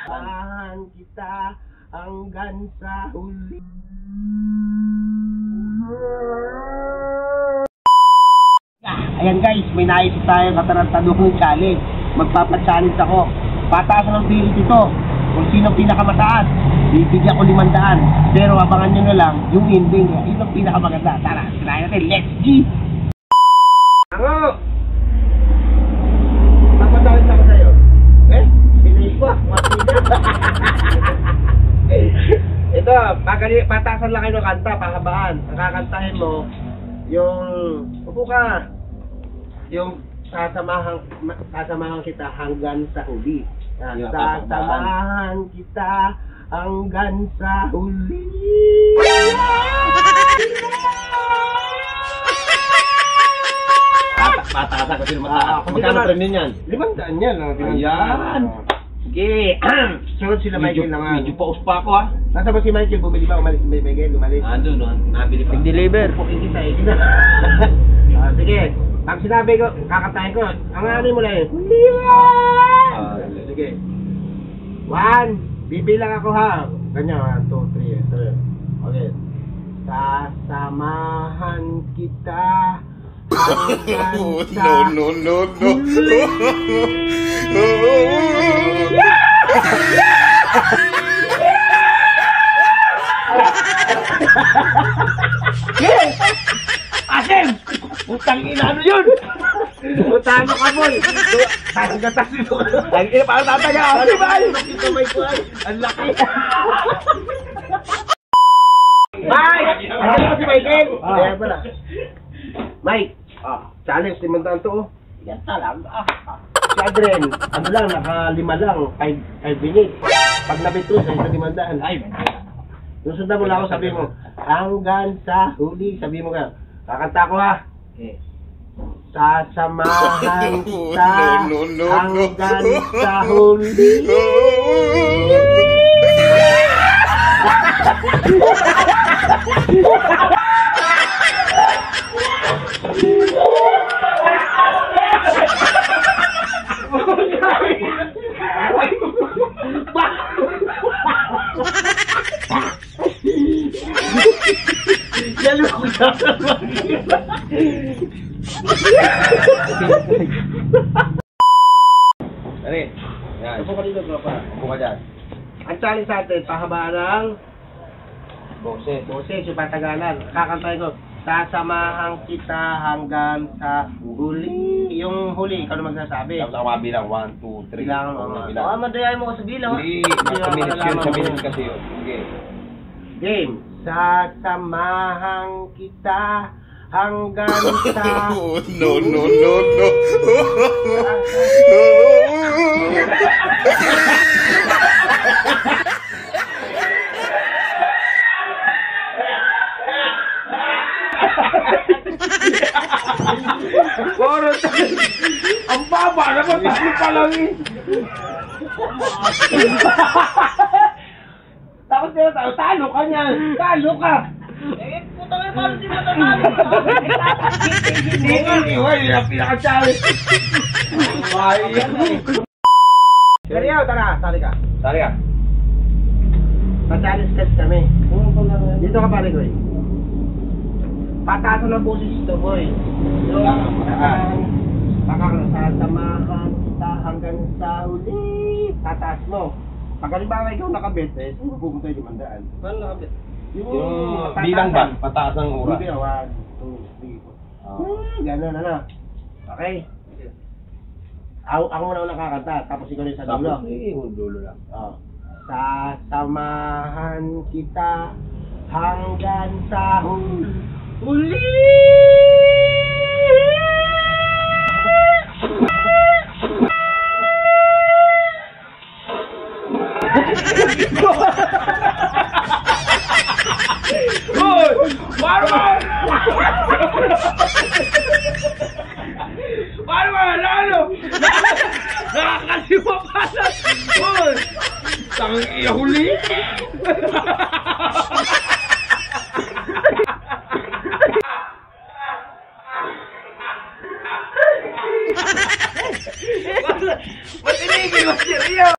Samahan kita hanggang sa huli. Ayan guys, may naisip tayo katarantadong challenge. Magpapa-challenge ako. Pataasan ng bilis ito. Kung sino pinakamataas, bibigyan ko 500. Pero abangan nyo na lang yung ending. Yun ang pinakamaganda. Tara, sinayin natin. Let's G! Ano? Papachallenge ako sa'yo. Pinay ko. Ito, pataasan lang kayo ng kanta, pahabaan. Ang kakantahin mo, yung, upo ka. Yung sasamahan kita hanggang sa huli. Sasamahan kita hanggang sa huli. Pataasan kasi mataas. Magkano premium yan? 500 yan. Ayan. Sige. Sunod sila Michael naman. Medyo paus pa ako ha. Nasa ba si Michael? Bumili ba? Umalis si Michael? Umalis? Doon, nabili pa. Nag-deliver. Pukin kita eh. Sige. Pag sinabi ko, kakatahin ko, ang ano mo lang eh. Sige. 1, bibilang ako ha. Ganyan, 1, 2, 3. Okay. Sasamahan kita hanggang sa... No. Asim! Utang ina, ano yun? Utang ka, boy! Tasig ito. Ang ina, parang tataga. Ano ba? Ang laki. Mike! Ano ba si Michael? Kaya pala. Mike! Challenge, 500 to. Yan talaga. Si Adren, ano lang, naka 5 lang. 5 minutes. Pag nabitro sa 500. Ay, susundan mo lang ako, sabi mo, hanggang sa huli, sabi mo ka. Kakanta ko ha. Sasamahan kita hanggang sa huli. Dali. Yan. Upo ka dito, tropa. Upo ka dyan. Ang challenge natin, pahabaan ng Boses. yung patagalan. Kakantahin ko, sasamahan kita hanggang sa huli. Yung huli, ikaw na magsasabi. Tapos ako mabilang. 1, 2, 3. Bilangan mo. Madayain mo ko sa bilang. Hindi. Sa minutes yun. Sa minutes kasi yun. Okay. Game. Sasamahan kita hanggang sa... No. Ang baba naman, tatlo pa lang eh. Tapos nila talo ka niyan. Talo ka. Eh, puta kayo, paano di matatalo? Hindi, yung pinaka-challenge. Seryo, tara, sali ka. Sali ka. Pa-challenge test kami. Dito ka pare ko eh. Pataasan ng boses ito, boy. Sasamahan kita hanggang sa huli. Tataas mo. Pag halimbawa ikaw nakabit, eh, sino pupunta yung 500? Paano nakabit? Yung bilang ba? Pataas ng oras. Hindi, 1, 2, 3, 4. Gano'n, ano? Okay? Ako muna nakakanta, tapos ikaw rin sa dulo. Tapos yung dulo lang. Sasamahan kita hanggang sa huli. Paano ba? Lalo! Nakakasiwa pala! Tangang ihuli! Ba't tinigil mo siya?